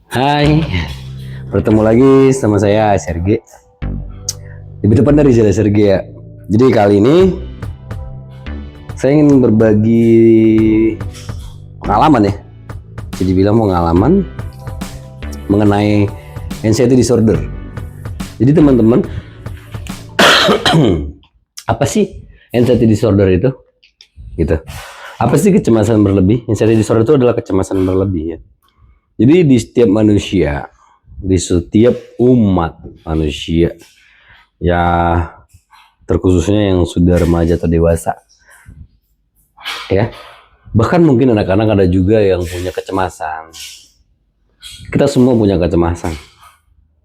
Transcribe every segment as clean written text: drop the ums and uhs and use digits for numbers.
Hai, bertemu lagi sama saya Serge. Lebih depan dari saya Serge ya. Jadi kali ini saya ingin berbagi pengalaman ya. Jadi bilang pengalaman mengenai anxiety disorder. Jadi teman-teman, apa sih anxiety disorder itu? Gitu. Apa sih kecemasan berlebih? Anxiety disorder itu adalah kecemasan berlebih ya. Jadi di setiap manusia, di setiap umat manusia, ya terkhususnya yang sudah remaja atau dewasa, ya. Bahkan mungkin anak-anak ada juga yang punya kecemasan. Kita semua punya kecemasan.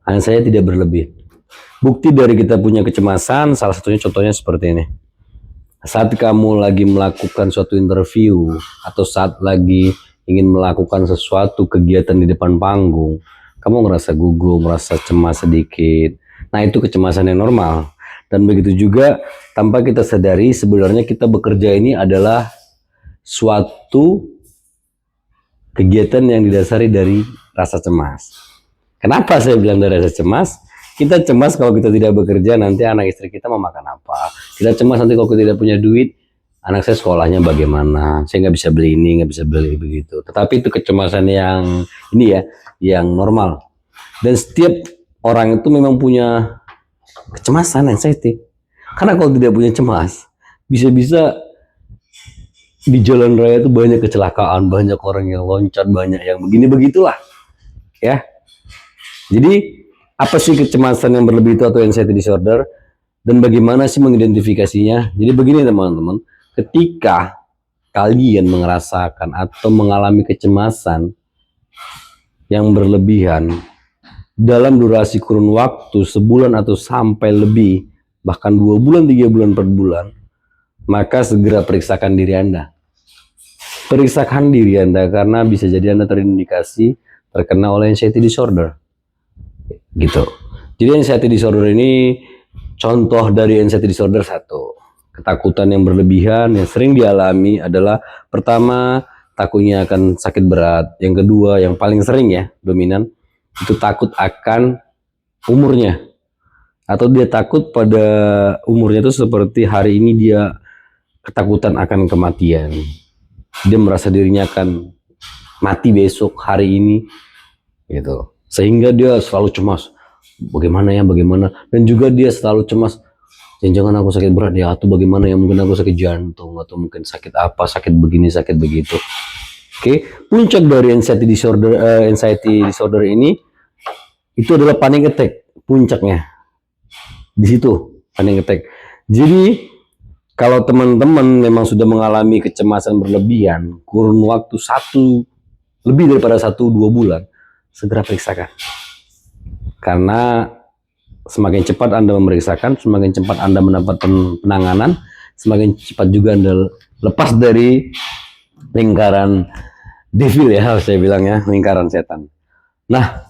Hanya saya tidak berlebih. Bukti dari kita punya kecemasan, salah satunya contohnya seperti ini. Saat kamu lagi melakukan suatu interview atau saat lagi ingin melakukan sesuatu kegiatan di depan panggung, kamu ngerasa gugup, merasa cemas sedikit. Nah, itu kecemasan yang normal. Dan begitu juga tanpa kita sadari sebenarnya kita bekerja ini adalah suatu kegiatan yang didasari dari rasa cemas. Kenapa saya bilang dari rasa cemas? Kita cemas kalau kita tidak bekerja, nanti anak istri kita mau makan apa. Kita cemas nanti kalau kita tidak punya duit, anak saya sekolahnya bagaimana, saya nggak bisa beli ini, nggak bisa beli begitu. Tetapi itu kecemasan yang ini ya, yang normal. Dan setiap orang itu memang punya kecemasan, anxiety. Karena kalau tidak punya cemas, bisa-bisa di jalan raya itu banyak kecelakaan, banyak orang yang loncat, banyak yang begini begitulah, ya. Jadi apa sih kecemasan yang berlebih itu atau anxiety disorder, dan bagaimana sih mengidentifikasinya? Jadi begini teman-teman, ketika kalian merasakan atau mengalami kecemasan yang berlebihan dalam durasi kurun waktu sebulan atau sampai lebih, bahkan 2 bulan, 3 bulan, 4 bulan, maka segera periksakan diri Anda. Periksakan diri Anda karena bisa jadi Anda terindikasi terkena oleh anxiety disorder. Gitu. Jadi anxiety disorder ini contoh dari anxiety disorder satu. Ketakutan yang berlebihan yang sering dialami adalah pertama takutnya akan sakit berat. Yang kedua yang paling sering ya dominan itu takut akan umurnya. Atau dia takut pada umurnya itu seperti hari ini dia ketakutan akan kematian. Dia merasa dirinya akan mati besok hari ini gitu. Sehingga dia selalu cemas, bagaimana, dan juga dia selalu cemas, jangan aku sakit berat ya, atau bagaimana ya, mungkin aku sakit jantung, atau mungkin sakit apa, sakit begini, sakit begitu. Oke, puncak dari anxiety disorder ini itu adalah panic attack, puncaknya di situ panic attack. Jadi kalau teman-teman memang sudah mengalami kecemasan berlebihan kurun waktu lebih daripada 1-2 bulan, segera periksakan. Karena semakin cepat Anda memeriksakan, semakin cepat Anda mendapat penanganan, semakin cepat juga Anda lepas dari lingkaran devil ya, harus saya bilang ya, lingkaran setan. Nah,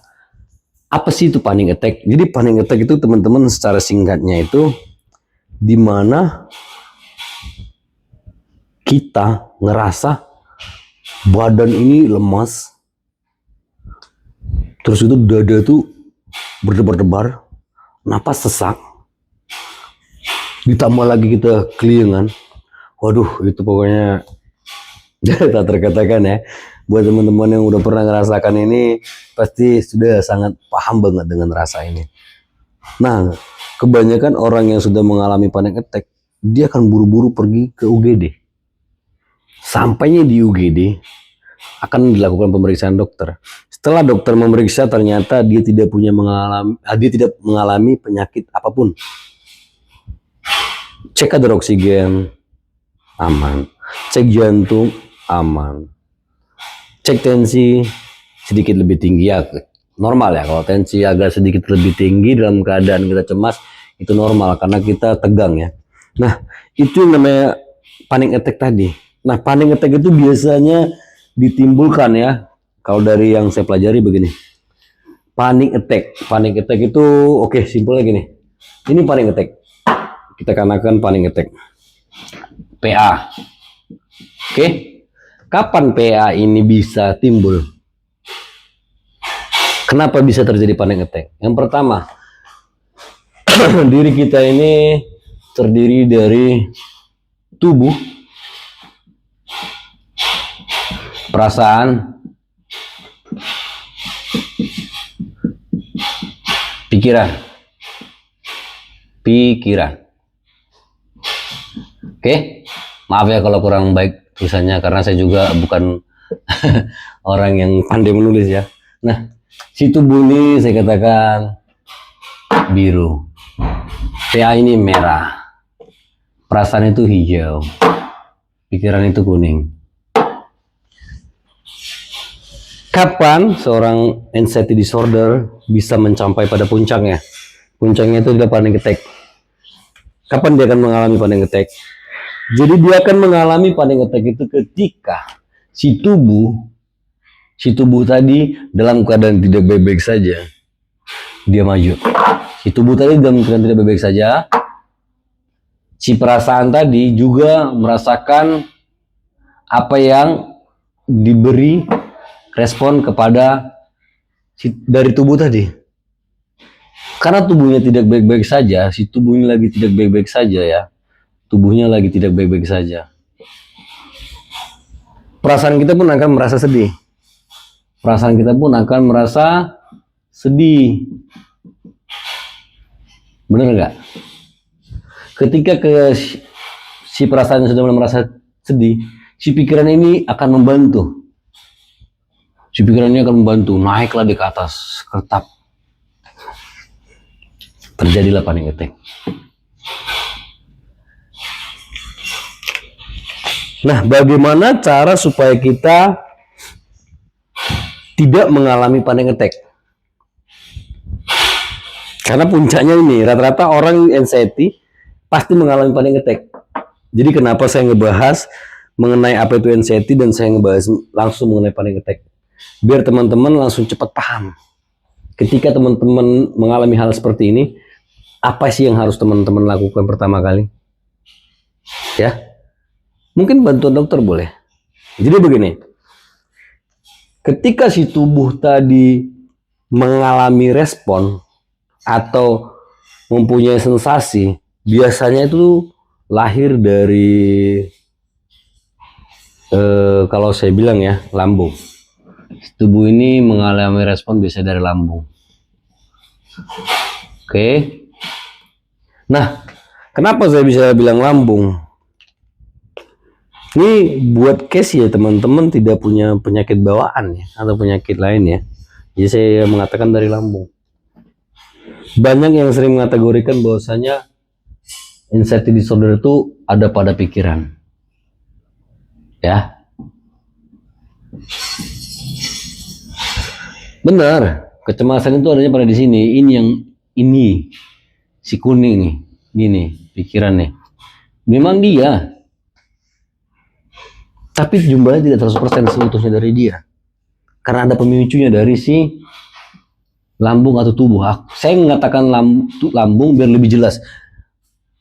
apa sih itu panic attack? Jadi panic attack itu teman-teman secara singkatnya itu di mana kita ngerasa badan ini lemas, terus itu dada tuh berdebar-debar, napas sesak, ditambah lagi kita keliengan. Waduh, itu pokoknya tak terkatakan ya. Buat teman-teman yang udah pernah ngerasakan ini pasti sudah sangat paham banget dengan rasa ini. Nah, kebanyakan orang yang sudah mengalami panic attack, dia akan buru-buru pergi ke UGD. Sampainya di UGD akan dilakukan pemeriksaan dokter. Setelah dokter memeriksa ternyata dia tidak mengalami penyakit apapun. Cek kadar oksigen aman, cek jantung aman, cek tensi sedikit lebih tinggi ya normal ya. Kalau tensi agak sedikit lebih tinggi dalam keadaan kita cemas itu normal karena kita tegang ya. Nah, itu yang namanya panic attack tadi. Nah, panic attack itu biasanya ditimbulkan ya, kalau dari yang saya pelajari begini. Panic attack itu oke, simpelnya gini. Ini panic attack. Kita katakan panic attack. PA. Oke. Kapan PA ini bisa timbul? Kenapa bisa terjadi panic attack? Yang pertama, diri kita ini terdiri dari tubuh, perasaan, pikiran. Oke, maaf ya kalau kurang baik tulisannya karena saya juga bukan orang yang pandai menulis ya. Nah, si tubuh ini saya katakan biru, PA ini merah, perasaan itu hijau, pikiran itu kuning. Kapan seorang anxiety disorder bisa mencapai pada puncaknya? Puncaknya itu adalah panic attack. Kapan dia akan mengalami panic attack? Jadi dia akan mengalami panic attack itu ketika si tubuh tadi dalam keadaan tidak baik-baik saja, dia maju. Si tubuh tadi dalam keadaan tidak baik-baik saja, si perasaan tadi juga merasakan apa yang diberi respon kepada dari tubuh tadi. Karena tubuhnya tidak baik-baik saja, si tubuh ini lagi tidak baik-baik saja ya. Tubuhnya lagi tidak baik-baik saja. Perasaan kita pun akan merasa sedih. Perasaan kita pun akan merasa sedih. Benar nggak? Ketika si perasaan sudah mulai merasa sedih, si pikiran ini akan membantu. Si pikiran ini akan membantu, naiklah di ke atas kertap. Terjadilah panic attack. Nah, bagaimana cara supaya kita tidak mengalami panic attack? Karena puncaknya ini, rata-rata orang anxiety pasti mengalami panic attack. Jadi kenapa saya ngebahas mengenai apa itu anxiety dan saya ngebahas langsung mengenai panic attack? Biar teman-teman langsung cepat paham. Ketika teman-teman mengalami hal seperti ini, apa sih yang harus teman-teman lakukan pertama kali? Ya, mungkin bantuan dokter boleh. Jadi begini, ketika si tubuh tadi mengalami respon atau mempunyai sensasi, biasanya itu lahir dari kalau saya bilang ya, lambung. Tubuh ini mengalami respon biasanya dari lambung. Oke. Nah, kenapa saya bisa bilang lambung? Ini buat case ya teman-teman tidak punya penyakit bawaan ya atau penyakit lain ya. Jadi saya mengatakan dari lambung. Banyak yang sering mengategorikan bahwasanya anxiety disorder itu ada pada pikiran. Ya. Benar, kecemasan itu adanya pada di sini. Ini si kuning nih, ini pikiran nih. Memang dia, tapi jumlahnya tidak 100% seutuhnya dari dia. Karena ada pemicunya dari si lambung atau tubuh. Saya mengatakan lambung biar lebih jelas.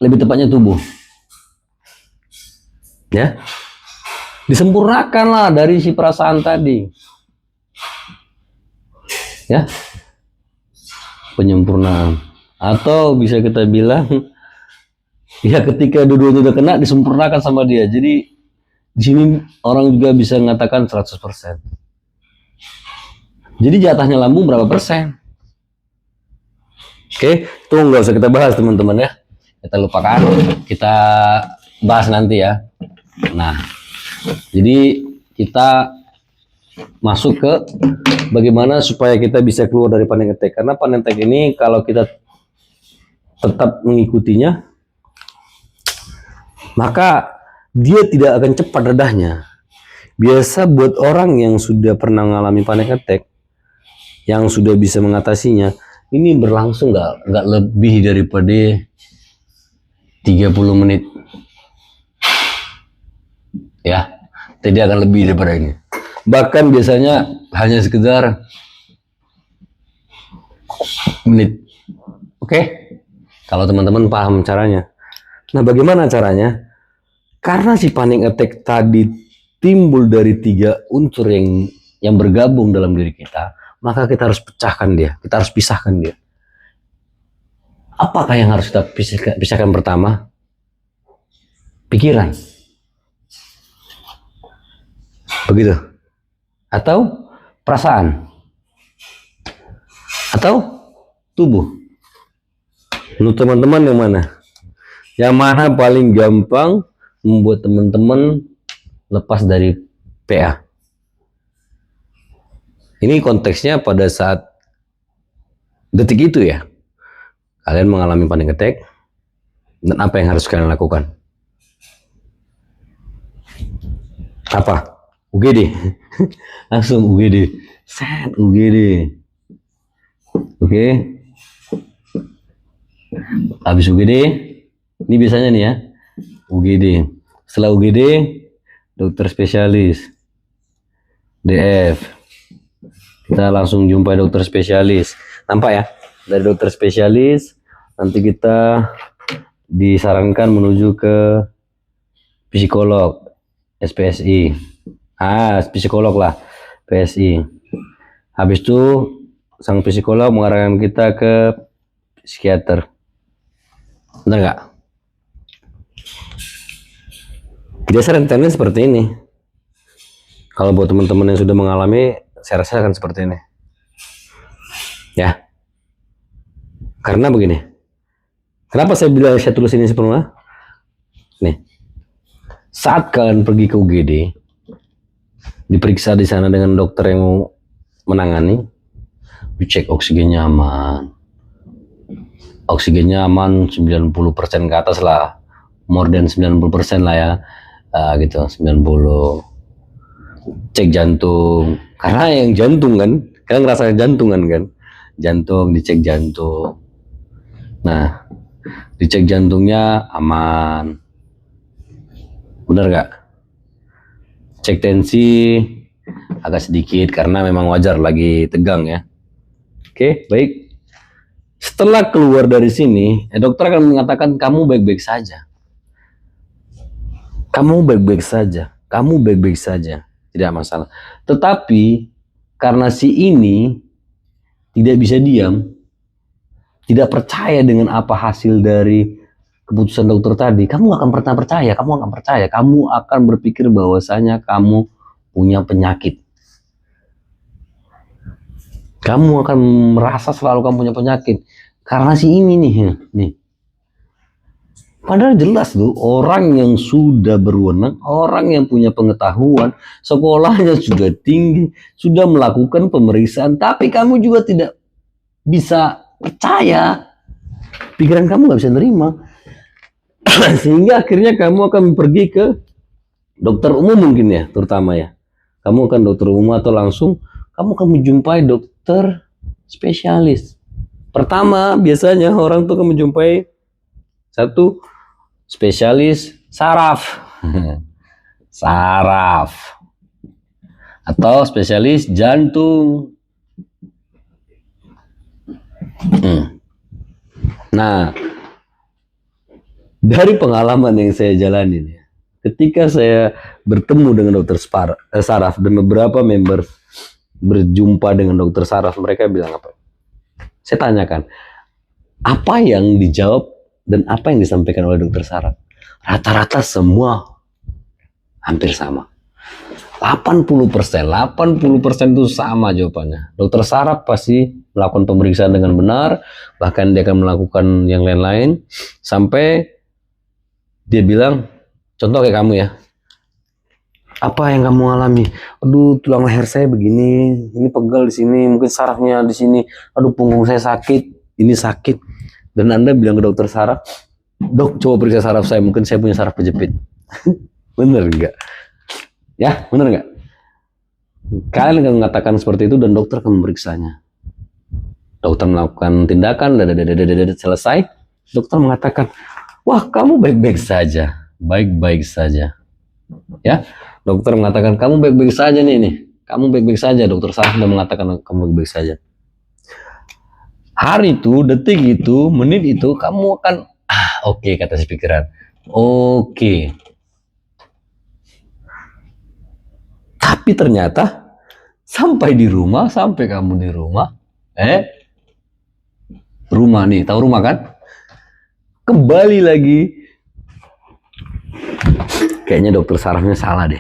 Lebih tepatnya tubuh. Ya. Disempurnakanlah dari si perasaan tadi. Ya. Penyempurnaan. Atau bisa kita bilang ya ketika dua-duanya udah kena disempurnakan sama dia. Jadi di sini orang juga bisa mengatakan 100%. Jadi jatahnya lambung berapa persen? Oke, itu nggak usah kita bahas teman-teman ya. Kita lupakan, kita bahas nanti ya. Nah, jadi kita masuk ke bagaimana supaya kita bisa keluar dari panic attack. Karena panic attack ini kalau kita tetap mengikutinya, maka dia tidak akan cepat redahnya. Biasa buat orang yang sudah pernah mengalami panic attack, yang sudah bisa mengatasinya, ini berlangsung nggak lebih daripada 30 menit. Ya, tidak akan lebih daripada ini. Bahkan biasanya hanya sekedar menit. Oke? Kalau teman-teman paham caranya. Nah, bagaimana caranya? Karena si panic attack tadi timbul dari 3 unsur yang bergabung dalam diri kita, maka kita harus pecahkan dia, kita harus pisahkan dia. Apakah yang harus kita pisahkan pertama? Pikiran. Begitu. Atau perasaan. Atau tubuh. Menurut teman-teman yang mana? Yang mana paling gampang membuat teman-teman lepas dari PA? Ini konteksnya pada saat detik itu ya. Kalian mengalami panic attack, dan apa yang harus kalian lakukan? Apa? UGD. Langsung UGD. Set UGD. Oke. Habis UGD, ini biasanya nih ya, UGD. Setelah UGD, dokter spesialis, DF. Kita langsung jumpa dokter spesialis. Nampak ya? Dari dokter spesialis, nanti kita disarankan menuju ke psikolog, SPSI. Psikolog lah, PSI. Habis itu, sang psikolog mengarahkan kita ke psikiater. Benar nggak? Biasa rentetannya seperti ini. Kalau buat teman-teman yang sudah mengalami, saya rasa akan seperti ini. Ya. Karena begini. Kenapa saya bilang saya tulis ini sepenuhnya? Nih. Saat kalian pergi ke UGD, diperiksa di sana dengan dokter yang menangani, dicek oksigennya aman. Oksigennya aman 90% ke atas lah. More than 90% lah ya. Gitu, 90. Cek jantung. Karena yang jantung kan, kalian ngerasa jantungan kan? Jantung, dicek jantung. Nah, dicek jantungnya aman. Bener gak? Cek tensi agak sedikit karena memang wajar lagi tegang ya. Oke, baik. Setelah keluar dari sini, dokter akan mengatakan kamu baik-baik saja. Kamu baik-baik saja. Kamu baik-baik saja. Tidak masalah. Tetapi karena si ini tidak bisa diam, tidak percaya dengan apa hasil dari keputusan dokter tadi, kamu akan pernah percaya, kamu akan berpikir bahwasanya kamu punya penyakit. Kamu akan merasa selalu kamu punya penyakit karena si ini nih. Padahal jelas tuh orang yang sudah berwenang, orang yang punya pengetahuan, sekolahnya sudah tinggi, sudah melakukan pemeriksaan, tapi kamu juga tidak bisa percaya. Pikiran kamu nggak bisa nerima. Sehingga akhirnya kamu akan pergi ke dokter umum mungkin ya, terutama ya. Kamu akan dokter umum atau langsung kamu akan menjumpai dokter spesialis. Pertama, biasanya orang tuh akan menjumpai satu spesialis saraf. Saraf. Atau spesialis jantung. Nah, dari pengalaman yang saya jalani, ketika saya bertemu dengan dokter saraf dan beberapa member berjumpa dengan dokter saraf, mereka bilang apa? Saya tanyakan, apa yang dijawab dan apa yang disampaikan oleh dokter saraf? Rata-rata semua hampir sama. 80% itu sama jawabannya. Dokter saraf pasti melakukan pemeriksaan dengan benar, bahkan dia akan melakukan yang lain-lain, sampai dia bilang, contoh kayak kamu ya, apa yang kamu alami? Aduh, tulang leher saya begini, ini pegal di sini, mungkin sarafnya di sini, aduh punggung saya sakit, ini sakit. Dan Anda bilang ke dokter saraf, dok coba periksa saraf saya, mungkin saya punya saraf kejepit. Bener enggak? Ya, bener enggak? Kalian akan mengatakan seperti itu dan dokter akan memeriksanya. Dokter melakukan tindakan, selesai, dokter mengatakan, wah, kamu baik-baik saja. Baik-baik saja. Ya, dokter mengatakan, kamu baik-baik saja nih. Kamu baik-baik saja. Dokter saraf sudah mengatakan, kamu baik-baik saja. Hari itu, detik itu, menit itu, kamu akan, oke, kata si pikiran. Oke. Tapi ternyata, Sampai kamu di rumah, rumah nih, tahu rumah kan? Kembali lagi. Kayaknya dokter sarafnya salah deh.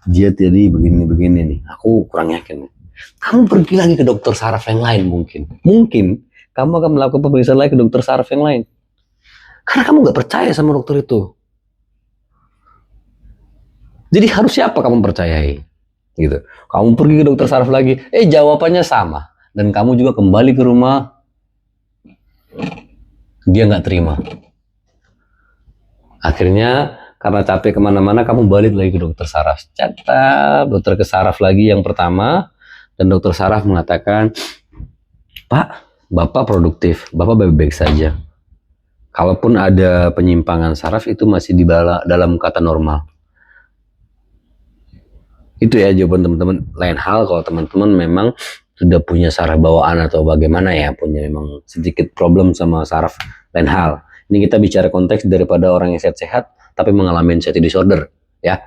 Dia tadi begini-begini nih. Aku kurang yakin. Kamu pergi lagi ke dokter saraf yang lain mungkin. Mungkin kamu akan melakukan pemeriksaan lagi ke dokter saraf yang lain. Karena kamu nggak percaya sama dokter itu. Jadi harus siapa kamu percayai? Gitu. Kamu pergi ke dokter saraf lagi, jawabannya sama. Dan kamu juga kembali ke rumah, dia nggak terima. Akhirnya karena capek kemana-mana, kamu balik lagi ke dokter saraf. Catat, dokter ke saraf lagi yang pertama, dan dokter saraf mengatakan, Pak, Bapak produktif, Bapak baik-baik saja. Kalaupun ada penyimpangan saraf, itu masih di dalam kata normal. Itu ya jawaban teman-teman. Lain hal kalau teman-teman memang sudah punya saraf bawaan atau bagaimana ya, punya memang sedikit problem sama saraf, lain hal. Ini kita bicara konteks daripada orang yang sehat-sehat tapi mengalami anxiety disorder ya.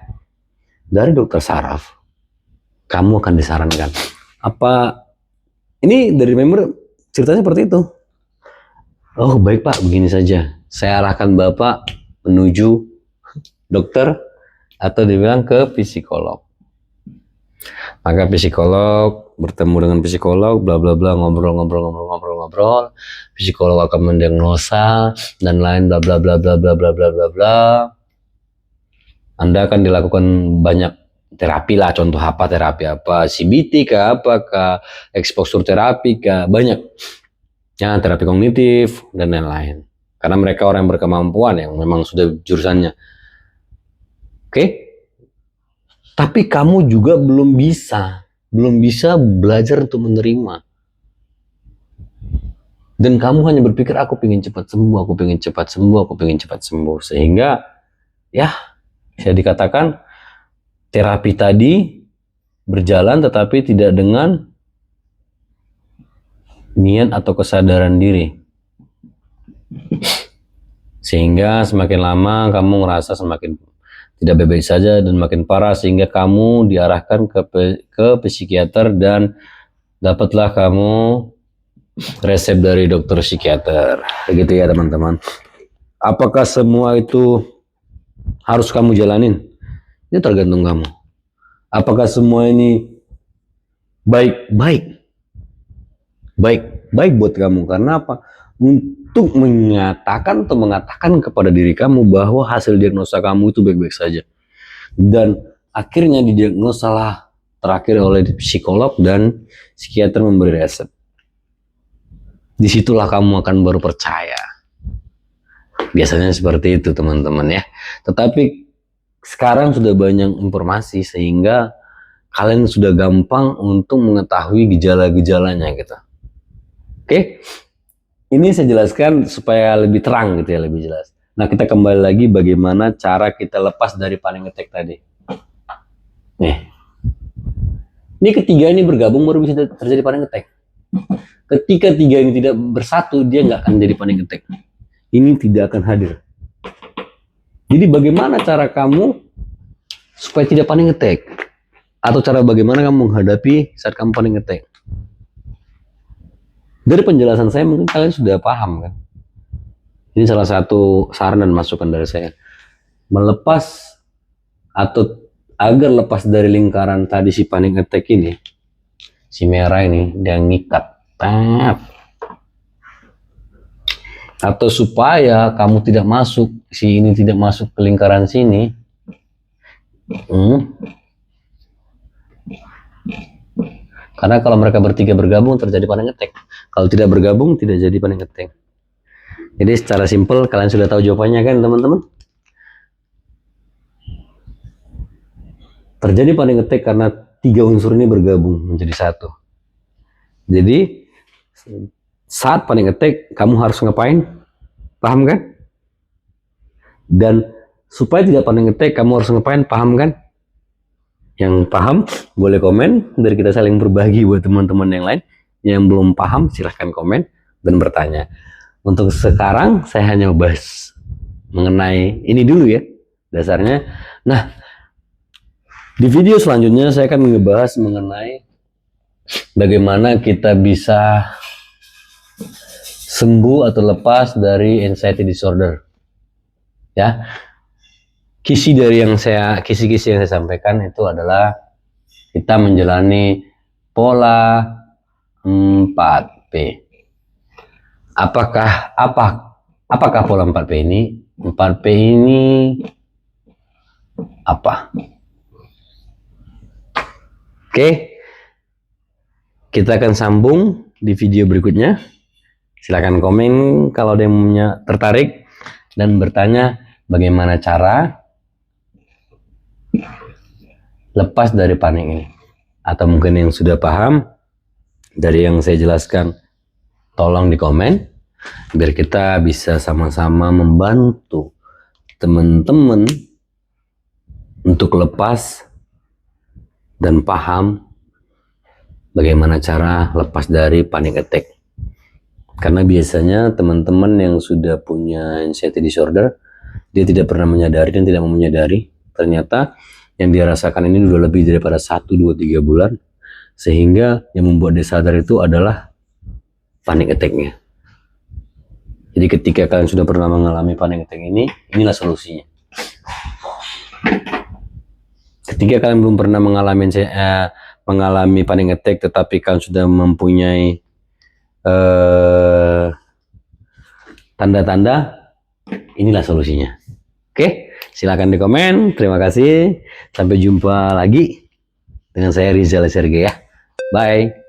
Dari dokter saraf kamu akan disarankan apa, ini dari member ceritanya seperti itu. Oh baik Pak, begini saja, saya arahkan Bapak menuju dokter atau dibilang ke psikolog. Maka psikolog bertemu dengan psikolog, bla bla bla, ngobrol. Psikolog akan mendiagnosa dan lain bla bla bla bla bla bla bla bla bla. Anda akan dilakukan banyak terapi lah, contoh apa, terapi apa, CBT kah, apakah exposure terapi kah, banyak. Ya, terapi kognitif dan lain-lain. Karena mereka orang yang berkemampuan yang memang sudah jurusannya. Oke? Tapi kamu juga belum bisa belajar untuk menerima. Dan kamu hanya berpikir aku pengen cepat sembuh, sehingga ya bisa dikatakan terapi tadi berjalan tetapi tidak dengan niat atau kesadaran diri. Sehingga semakin lama kamu ngerasa semakin tidak baik-baik saja dan makin parah, sehingga kamu diarahkan ke psikiater dan dapatlah kamu resep dari dokter psikiater. Begitu ya teman-teman. Apakah semua itu harus kamu jalanin? Itu tergantung kamu. Apakah semua ini baik buat kamu? Karena apa? Untuk menyatakan atau mengatakan kepada diri kamu bahwa hasil diagnosa kamu itu baik-baik saja. Dan akhirnya didiagnosalah terakhir oleh psikolog dan psikiater memberi resep. Disitulah kamu akan baru percaya. Biasanya seperti itu teman-teman ya. Tetapi sekarang sudah banyak informasi sehingga kalian sudah gampang untuk mengetahui gejala-gejalanya gitu. Oke? Ini saya jelaskan supaya lebih terang gitu ya, lebih jelas. Nah, kita kembali lagi bagaimana cara kita lepas dari panic attack tadi. Nih. Ini ketiga ini bergabung baru bisa terjadi panic attack. Ketika tiga ini tidak bersatu, dia nggak akan jadi panic attack. Ini tidak akan hadir. Jadi bagaimana cara kamu supaya tidak panic attack? Atau cara bagaimana kamu menghadapi saat kamu panic attack? Dari penjelasan saya mungkin kalian sudah paham kan. Ini salah satu saran dan masukan dari saya. Melepas atau agar lepas dari lingkaran tadi si panic attack ini, si merah ini dia ngikat. Atau supaya kamu tidak masuk, si ini tidak masuk ke lingkaran sini. Karena kalau mereka bertiga bergabung terjadi panic attack. Kalau tidak bergabung tidak jadi panic attack. Jadi secara simpel kalian sudah tahu jawabannya kan teman-teman? Terjadi panic attack karena tiga unsur ini bergabung menjadi satu. Jadi saat panic attack kamu harus ngapain? Paham kan? Dan supaya tidak panic attack kamu harus ngapain? Paham kan? Yang paham boleh komen, dari kita saling berbagi buat teman-teman yang lain. Yang belum paham silahkan komen dan bertanya. Untuk sekarang saya hanya bahas mengenai ini dulu ya dasarnya. Nah, di video selanjutnya saya akan membahas mengenai bagaimana kita bisa sembuh atau lepas dari anxiety disorder. Ya, kisi-kisi yang saya sampaikan itu adalah kita menjalani pola 4P. Apakah pola 4P ini? 4P ini apa? Oke, kita akan sambung di video berikutnya. Silakan komen kalau ada yang tertarik dan bertanya bagaimana cara lepas dari panik ini. Atau mungkin yang sudah paham dari yang saya jelaskan, tolong di komen biar kita bisa sama-sama membantu teman-teman untuk lepas dan paham bagaimana cara lepas dari panic attack. Karena biasanya teman-teman yang sudah punya anxiety disorder, dia tidak pernah menyadari dan tidak mau menyadari ternyata yang dia rasakan ini sudah lebih daripada 1, 2, 3 bulan, sehingga yang membuat dia sadar itu adalah panic attack-nya. Jadi ketika kalian sudah pernah mengalami panic attack ini, inilah solusinya. Ketika kalian belum pernah mengalami panic attack, tetapi kalian sudah mempunyai tanda-tanda, inilah solusinya. Oke, silakan di komen. Terima kasih. Sampai jumpa lagi dengan saya Rizal Sergei ya. Bye.